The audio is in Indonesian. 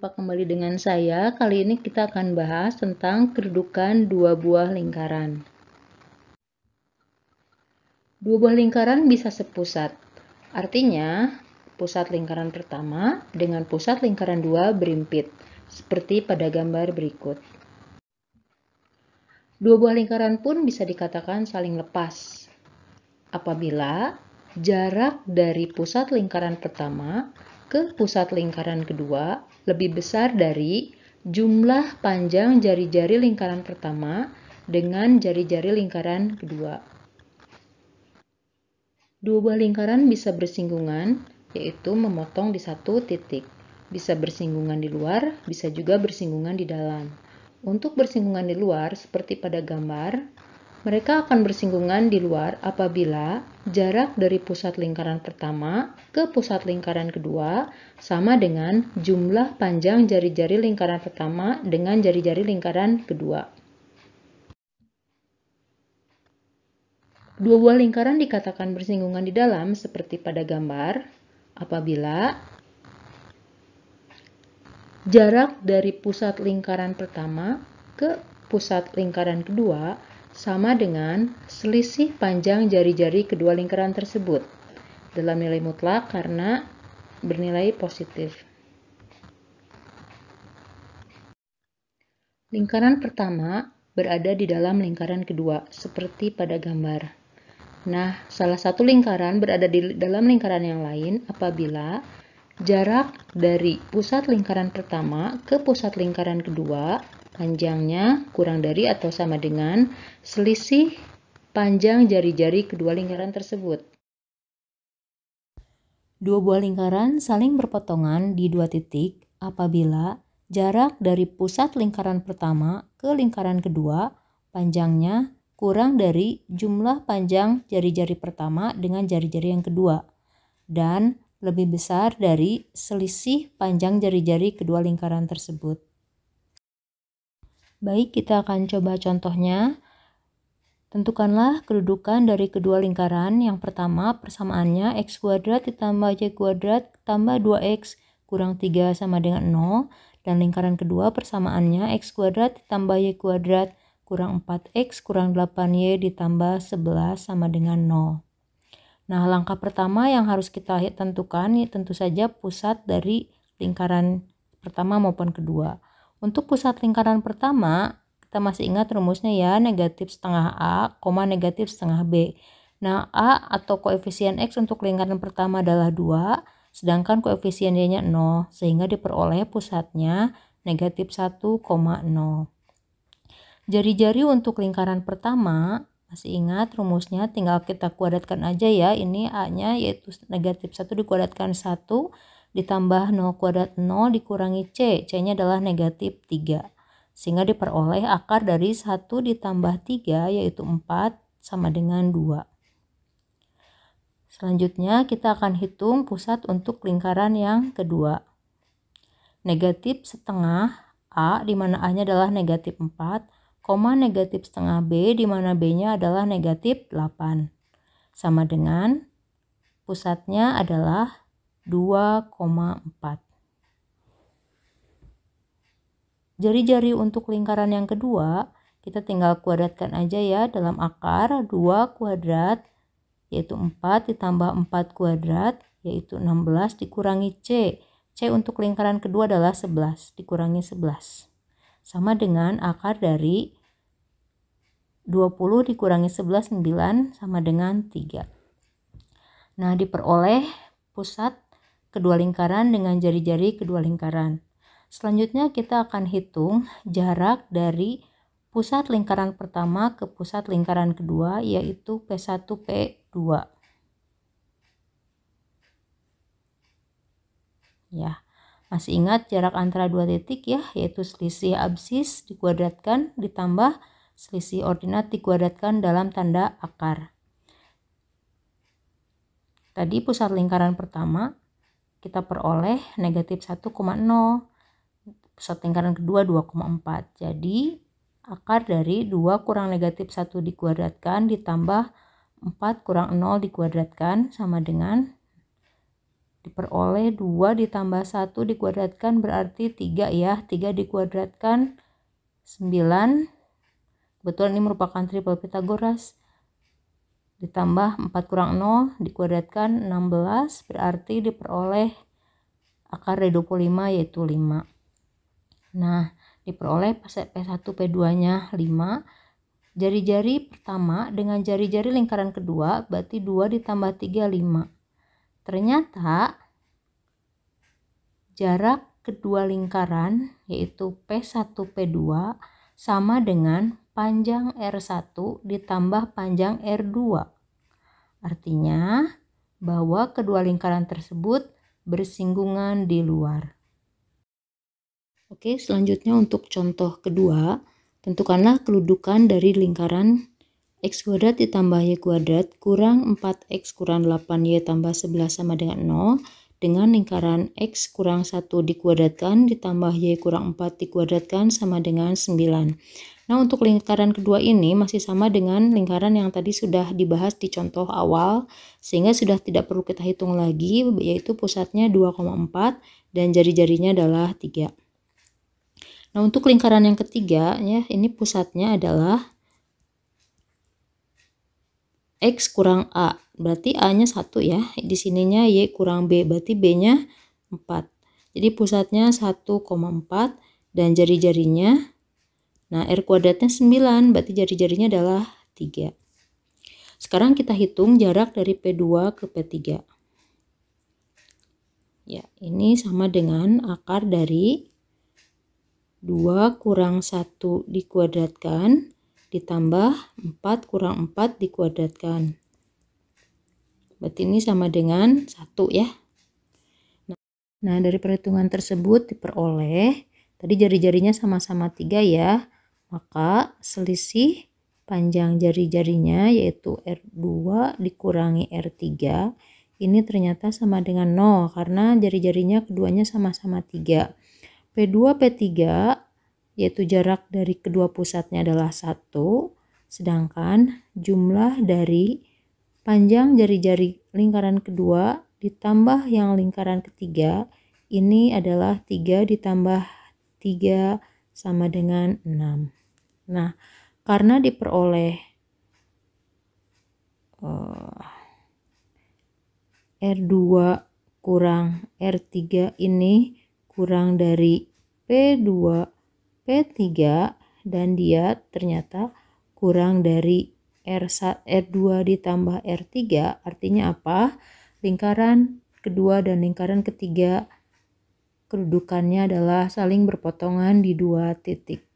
Jumpa kembali dengan saya. Kali ini kita akan bahas tentang kedudukan dua buah lingkaran. Dua buah lingkaran bisa sepusat. Artinya, pusat lingkaran pertama dengan pusat lingkaran dua berimpit, seperti pada gambar berikut. Dua buah lingkaran pun bisa dikatakan saling lepas apabila jarak dari pusat lingkaran pertama ke pusat lingkaran kedua lebih besar dari jumlah panjang jari-jari lingkaran pertama dengan jari-jari lingkaran kedua. Dua buah lingkaran bisa bersinggungan, yaitu memotong di satu titik. Bisa bersinggungan di luar, bisa juga bersinggungan di dalam. Untuk bersinggungan di luar, seperti pada gambar, mereka akan bersinggungan di luar apabila jarak dari pusat lingkaran pertama ke pusat lingkaran kedua sama dengan jumlah panjang jari-jari lingkaran pertama dengan jari-jari lingkaran kedua. Dua buah lingkaran dikatakan bersinggungan di dalam seperti pada gambar apabila jarak dari pusat lingkaran pertama ke pusat lingkaran kedua sama dengan selisih panjang jari-jari kedua lingkaran tersebut dalam nilai mutlak karena bernilai positif. Lingkaran pertama berada di dalam lingkaran kedua, seperti pada gambar. Nah, salah satu lingkaran berada di dalam lingkaran yang lain apabila jarak dari pusat lingkaran pertama ke pusat lingkaran kedua panjangnya kurang dari atau sama dengan selisih panjang jari-jari kedua lingkaran tersebut. Dua buah lingkaran saling berpotongan di dua titik apabila jarak dari pusat lingkaran pertama ke lingkaran kedua panjangnya kurang dari jumlah panjang jari-jari pertama dengan jari-jari yang kedua dan lebih besar dari selisih panjang jari-jari kedua lingkaran tersebut. Baik, kita akan coba contohnya. Tentukanlah kedudukan dari kedua lingkaran. Yang pertama, persamaannya x kuadrat ditambah y kuadrat tambah 2x kurang 3 sama dengan 0. Dan lingkaran kedua, persamaannya x kuadrat ditambah y kuadrat kurang 4x kurang 8y ditambah 11 sama dengan 0. Nah, langkah pertama yang harus kita tentukan tentu saja pusat dari lingkaran pertama maupun kedua. Untuk pusat lingkaran pertama, kita masih ingat rumusnya ya, negatif setengah A, negatif setengah B. Nah, A atau koefisien X untuk lingkaran pertama adalah 2, sedangkan koefisien Y-nya 0, sehingga diperoleh pusatnya negatif 1,0. Jari-jari untuk lingkaran pertama, masih ingat rumusnya, tinggal kita kuadratkan aja ya. Ini A-nya yaitu negatif 1 dikuadratkan 1 ditambah 0 kuadrat 0 dikurangi C. C-nya adalah negatif 3. Sehingga diperoleh akar dari 1 ditambah 3 yaitu 4 sama dengan 2. Selanjutnya kita akan hitung pusat untuk lingkaran yang kedua. Negatif setengah A di mana A-nya adalah negatif 4, negatif setengah B di mana B-nya adalah negatif 8. Sama dengan pusatnya adalah 2,4. Jari-jari untuk lingkaran yang kedua, kita tinggal kuadratkan aja ya dalam akar 2 kuadrat yaitu 4 ditambah 4 kuadrat yaitu 16 dikurangi C. C untuk lingkaran kedua adalah 11 dikurangi 11. Sama dengan akar dari 20 dikurangi 11, 9 sama dengan 3. Nah, diperoleh pusat kedua lingkaran dengan jari-jari kedua lingkaran. Selanjutnya kita akan hitung jarak dari pusat lingkaran pertama ke pusat lingkaran kedua yaitu P1, P2. Ya, masih ingat jarak antara dua titik ya, yaitu selisih absis dikuadratkan ditambah selisih ordinat dikuadratkan dalam tanda akar. Tadi pusat lingkaran pertama kita peroleh negatif 1,0. Pusat lingkaran kedua 2,4. Jadi akar dari 2 kurang negatif 1 dikuadratkan ditambah 4 kurang 0 dikuadratkan sama dengan diperoleh 2 ditambah 1 dikuadratkan berarti 3 ya. 3 dikuadratkan 9. Kebetulan ini merupakan triple Pythagoras. Ditambah 4 kurang 0 dikuadratkan 16 berarti diperoleh akar dari 25 yaitu 5. Nah, diperoleh P1 P2 nya 5. Jari-jari pertama dengan jari-jari lingkaran kedua berarti 2 ditambah 3 5. Ternyata jarak kedua lingkaran yaitu P1 P2 sama dengan panjang R1 ditambah panjang R2. Artinya bahwa kedua lingkaran tersebut bersinggungan di luar. Oke, selanjutnya untuk contoh kedua, tentukanlah kedudukan dari lingkaran x kuadrat ditambah y kuadrat kurang 4x kurang 8y tambah 11 sama dengan 0 dengan lingkaran x kurang 1 dikuadratkan ditambah y kurang 4 dikuadratkan sama dengan 9. Nah, untuk lingkaran kedua ini masih sama dengan lingkaran yang tadi sudah dibahas di contoh awal, sehingga sudah tidak perlu kita hitung lagi, yaitu pusatnya 2,4 dan jari-jarinya adalah 3. Nah, untuk lingkaran yang ketiga ya, ini pusatnya adalah X kurang A, berarti A-nya 1 ya. Di sininya Y kurang B, berarti B-nya 4. Jadi pusatnya 1,4 dan jari-jarinya, nah R kuadratnya 9, berarti jari-jarinya adalah 3. Sekarang kita hitung jarak dari P2 ke P3. Ya, ini sama dengan akar dari 2 kurang 1 dikuadratkan ditambah 4 kurang 4 dikuadratkan. Berarti ini sama dengan 1 ya. Nah, dari perhitungan tersebut diperoleh, tadi jari-jarinya sama-sama 3 ya, maka selisih panjang jari-jarinya yaitu R2 dikurangi R3, ini ternyata sama dengan 0 karena jari-jarinya keduanya sama-sama 3. P2 P3 yaitu jarak dari kedua pusatnya adalah 1, sedangkan jumlah dari panjang jari-jari lingkaran kedua ditambah yang lingkaran ketiga ini adalah 3 ditambah 3 sama dengan 6. Nah, karena diperoleh R2 kurang R3 ini kurang dari P2 P3 dan dia ternyata kurang dari R2 ditambah R3, artinya apa? Lingkaran kedua dan lingkaran ketiga kedudukannya adalah saling berpotongan di 2 titik.